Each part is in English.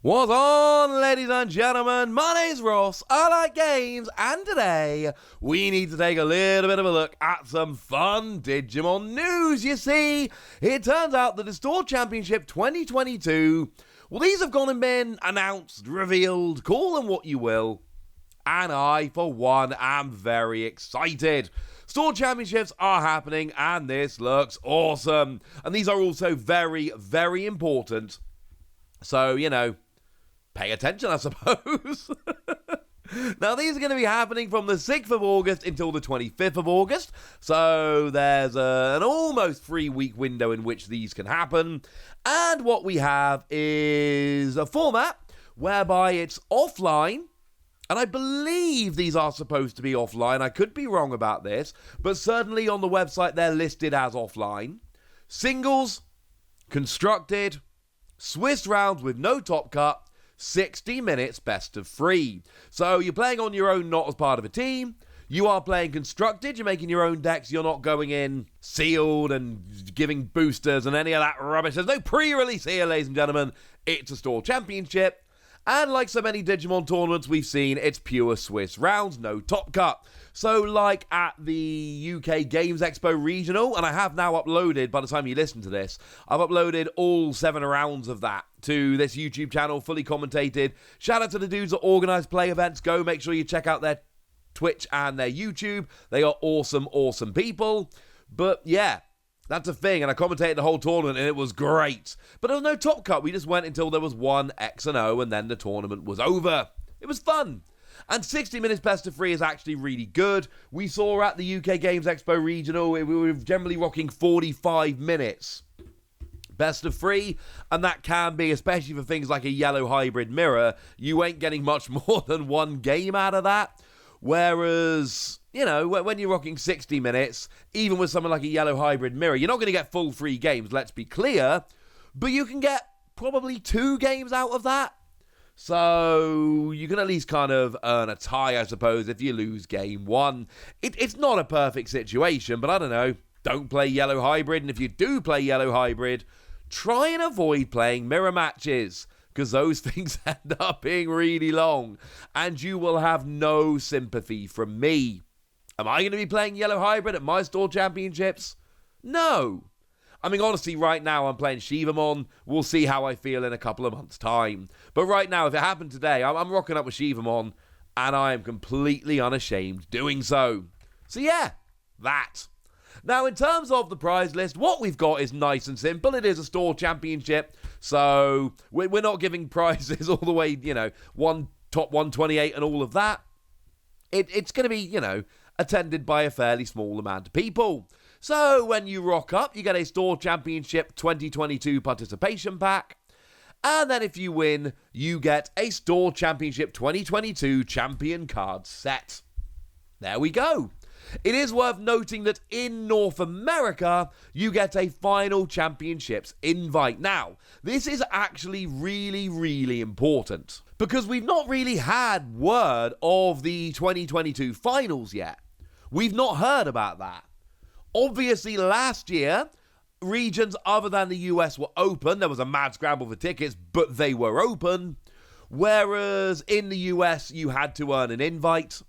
What's on, ladies and gentlemen? My name's Ross, I like games, and today we need to take a little bit of a look at some fun Digimon news. You see, it turns out that the Store Championship 2022, well, these have gone and been announced, revealed, call them what you will, and I, for one, am very excited. Store Championships are happening, and this looks awesome. And these are also very, very important. So, you know, pay attention, I suppose. Now, these are going to be happening from the 6th of August until the 25th of August. So there's an almost 3-week window in which these can happen. And what we have is a format whereby it's offline. And I believe these are supposed to be offline. I could be wrong about this. But certainly on the website, they're listed as offline. Singles, constructed, Swiss rounds with no top cut, 60 minutes best of 3. So you're playing on your own, not as part of a team. You are playing constructed. You're making your own decks. You're not going in sealed and giving boosters and any of that rubbish. There's no pre-release here, ladies and gentlemen. It's a Store Championship. And like so many Digimon tournaments we've seen, it's pure Swiss rounds, no top cut. So like at the UK Games Expo Regional, and I have now uploaded, by the time you listen to this, I've uploaded all 7 rounds of that to this YouTube channel, fully commentated. Shout out to the dudes that organise play events. Go make sure you check out their Twitch and their YouTube. They are awesome, awesome people. But yeah, that's a thing, and I commentated the whole tournament, and it was great. But there was no top cut. We just went until there was one X and O, and then the tournament was over. It was fun. And 60 minutes best of 3 is actually really good. We saw at the UK Games Expo Regional, we were generally rocking 45 minutes best of 3, and that can be, especially for things like a yellow hybrid mirror, you ain't getting much more than one game out of that. Whereas, you know, when you're rocking 60 minutes, even with something like a yellow hybrid mirror, you're not going to get full 3 games, let's be clear, but you can get probably 2 games out of that. So you can at least kind of earn a tie, I suppose, if you lose game 1. It's not a perfect situation, but I don't know, don't play yellow hybrid, and if you do play yellow hybrid, try and avoid playing mirror matches, because those things end up being really long, and you will have no sympathy from me. Am I going to be playing yellow hybrid at my Store Championships? No. I mean, honestly, right now I'm playing Shivamon. We'll see how I feel in a couple of months' time. But right now, if it happened today, I'm rocking up with Shivamon, and I am completely unashamed doing so. So yeah, that. Now, in terms of the prize list, what we've got is nice and simple. It is a Store Championship, so we're not giving prizes all the way, you know, top 128 and all of that. It's going to be, you know, attended by a fairly small amount of people. So when you rock up, you get a Store Championship 2022 participation pack. And then if you win, you get a Store Championship 2022 champion card set. There we go. It is worth noting that in North America, you get a Final Championships invite. Now, this is actually really, really important, because we've not really had word of the 2022 finals yet. We've not heard about that. Obviously, last year, regions other than the US were open. There was a mad scramble for tickets, but they were open. Whereas in the US, you had to earn an invite.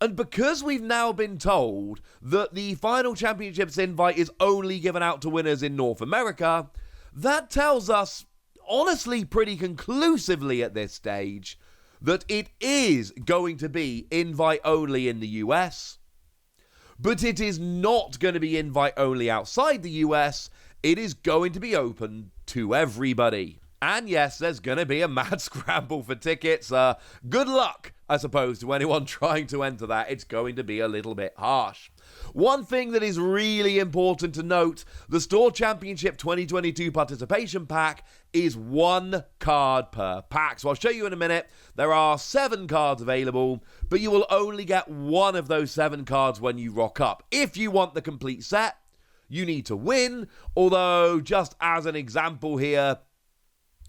And because we've now been told that the Final Championships invite is only given out to winners in North America, that tells us, honestly, pretty conclusively at this stage, that it is going to be invite only in the US. But it is not going to be invite only outside the US. It is going to be open to everybody. And yes, there's going to be a mad scramble for tickets. Good luck, I suppose, to anyone trying to enter that. It's going to be a little bit harsh. One thing that is really important to note, the Store Championship 2022 participation pack is 1 card per pack. So I'll show you in a minute. There are 7 cards available, but you will only get 1 of those 7 cards when you rock up. If you want the complete set, you need to win. Although, just as an example here,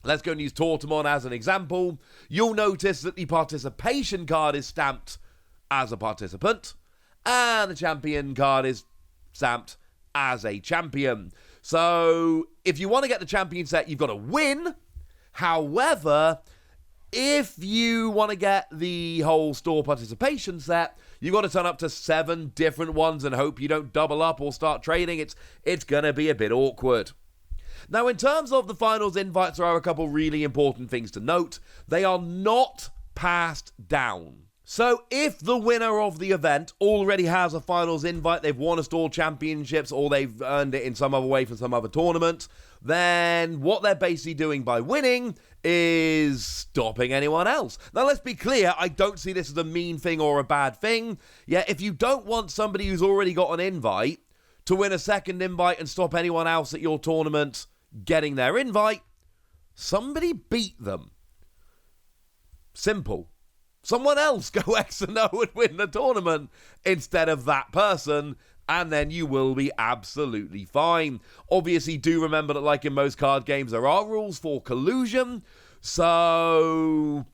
let's go and use Tortamon as an example. You'll notice that the participation card is stamped as a participant, and the champion card is stamped as a champion. So if you want to get the champion set, you've got to win. However, if you want to get the whole store participation set, you've got to turn up to 7 different ones and hope you don't double up or start trading. It's going to be a bit awkward. Now, in terms of the finals invites, there are a couple really important things to note. They are not passed down. So if the winner of the event already has a finals invite, they've won a store championships, or they've earned it in some other way from some other tournament, then what they're basically doing by winning is stopping anyone else. Now, let's be clear, I don't see this as a mean thing or a bad thing. Yeah, if you don't want somebody who's already got an invite to win a second invite and stop anyone else at your tournament getting their invite, somebody beat them. Simple. Someone else go X and O and win the tournament instead of that person, and then you will be absolutely fine. Obviously, do remember that, like in most card games, there are rules for collusion, so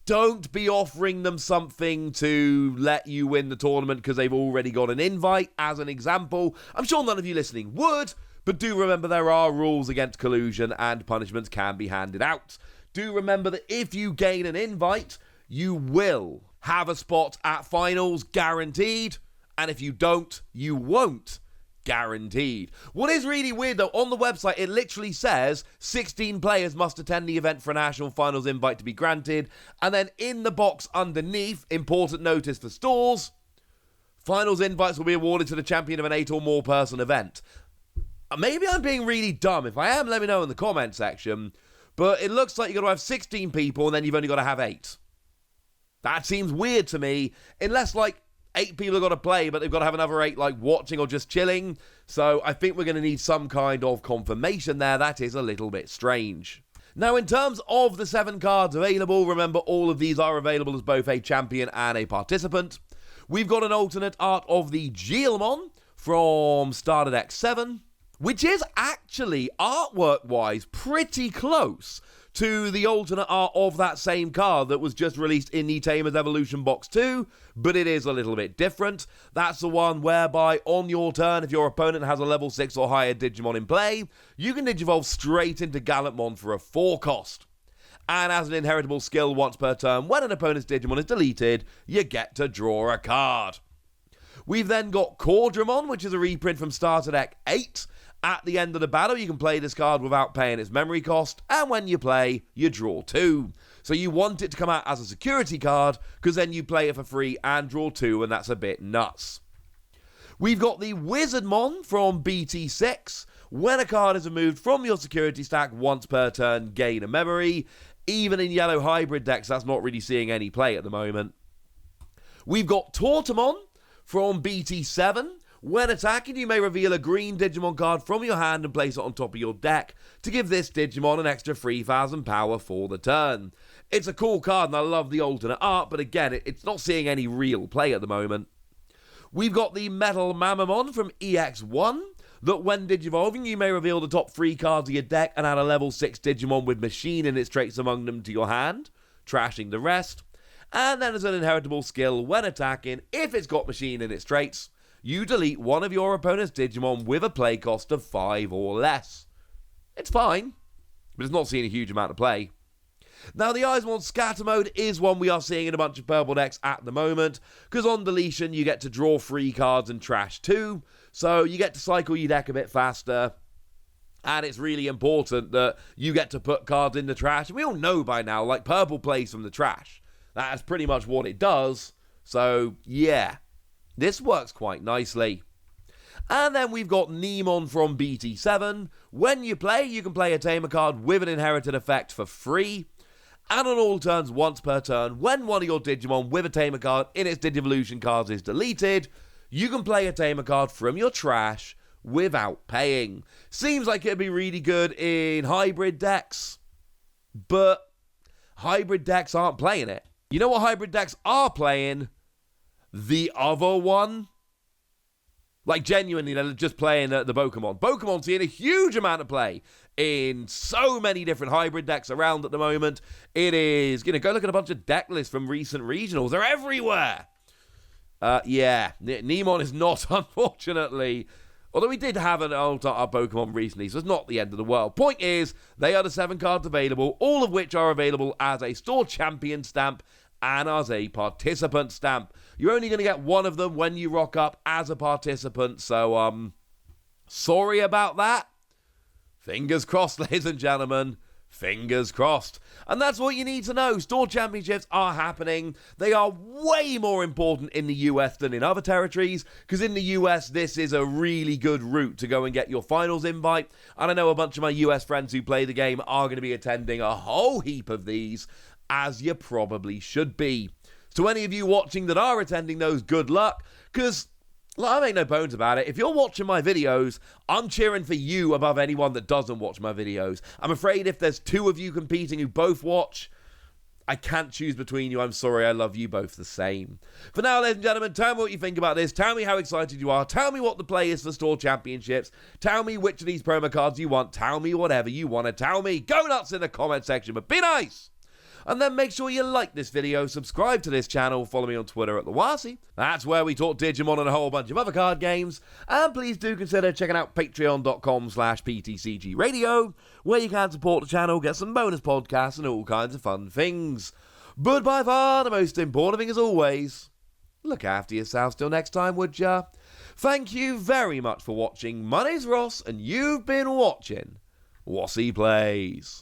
don't be offering them something to let you win the tournament because they've already got an invite, as an example. I'm sure none of you listening would, but do remember there are rules against collusion and punishments can be handed out. Do remember that if you gain an invite, you will have a spot at finals, guaranteed. And if you don't, you won't, guaranteed. What is really weird, though, on the website, it literally says 16 players must attend the event for a national finals invite to be granted. And then in the box underneath, important notice for stores, finals invites will be awarded to the champion of an 8 or more person event. Maybe I'm being really dumb. If I am, let me know in the comment section. But it looks like you've got to have 16 people and then you've only got to have 8. That seems weird to me, unless, 8 people have got to play, but they've got to have another 8, watching or just chilling. So I think we're going to need some kind of confirmation there. That is a little bit strange. Now, in terms of the 7 cards available, remember all of these are available as both a champion and a participant. We've got an alternate art of the Digimon from Starter Deck 7, which is actually, artwork-wise, pretty close to the alternate art of that same card that was just released in the Tamer's Evolution Box 2, but it is a little bit different. That's the one whereby on your turn, if your opponent has a level 6 or higher Digimon in play, you can Digivolve straight into Gallantmon for a 4 cost. And as an inheritable skill once per turn, when an opponent's Digimon is deleted, you get to draw a card. We've then got Cordramon, which is a reprint from Starter Deck 8. At the end of the battle, you can play this card without paying its memory cost, and when you play, you draw 2. So you want it to come out as a security card, because then you play it for free and draw 2, and that's a bit nuts. We've got the Wizardmon from BT6. When a card is removed from your security stack once per turn, gain a memory. Even in yellow hybrid decks, that's not really seeing any play at the moment. We've got Tortamon from BT7. When attacking, you may reveal a green Digimon card from your hand and place it on top of your deck to give this Digimon an extra 3,000 power for the turn. It's a cool card and I love the alternate art, but again, it's not seeing any real play at the moment. We've got the Metal Mamamon from EX1, that when Digivolving, you may reveal the top 3 cards of your deck and add a level 6 Digimon with Machine and its traits among them to your hand, trashing the rest. And then as an inheritable skill, when attacking, if it's got Machine in its traits, you delete one of your opponent's Digimon with a play cost of 5 or less. It's fine, but it's not seeing a huge amount of play. Now, the Eismon Scatter Mode is one we are seeing in a bunch of purple decks at the moment, because on deletion you get to draw 3 cards and trash 2, so you get to cycle your deck a bit faster, and it's really important that you get to put cards in the trash. And we all know by now, purple plays from the trash. That's pretty much what it does, so yeah. This works quite nicely. And then we've got Nemon from BT7. When you play, you can play a Tamer card with an inherited effect for free. And on all turns once per turn, when one of your Digimon with a Tamer card in its Digivolution cards is deleted, you can play a Tamer card from your trash without paying. Seems like it'd be really good in hybrid decks, but hybrid decks aren't playing it. You know what hybrid decks are playing? The other one. Genuinely, they're just playing the Pokemon. Pokemon's seeing a huge amount of play in so many different hybrid decks around at the moment. It is, go look at a bunch of deck lists from recent regionals. They're everywhere. Yeah, Nemon is not, unfortunately, Although we did have an alt-art Pokemon recently, so it's not the end of the world. Point is, they are the 7 cards available, all of which are available as a store champion stamp and as a participant stamp. You're only going to get one of them when you rock up as a participant, so, sorry about that. Fingers crossed, ladies and gentlemen. Fingers crossed. And that's what you need to know. Store championships are happening. They are way more important in the US than in other territories, because in the US, this is a really good route to go and get your finals invite. And I know a bunch of my US friends who play the game are going to be attending a whole heap of these, as you probably should be. To any of you watching that are attending those, good luck, because I make no bones about it. If you're watching my videos, I'm cheering for you above anyone that doesn't watch my videos. I'm afraid if there's 2 of you competing who both watch, I can't choose between you. I'm sorry, I love you both the same. For now, ladies and gentlemen, tell me what you think about this. Tell me how excited you are. Tell me what the play is for Store Championships. Tell me which of these promo cards you want. Tell me whatever you want to tell me. Go nuts in the comment section, but be nice. And then make sure you like this video, subscribe to this channel, follow me on Twitter at TheWasi. That's where we talk Digimon and a whole bunch of other card games. And please do consider checking out patreon.com/PTCGradio, where you can support the channel, get some bonus podcasts and all kinds of fun things. But by far the most important thing as always, look after yourselves till next time, would ya? Thank you very much for watching. My name's Ross, and you've been watching Wasi Plays.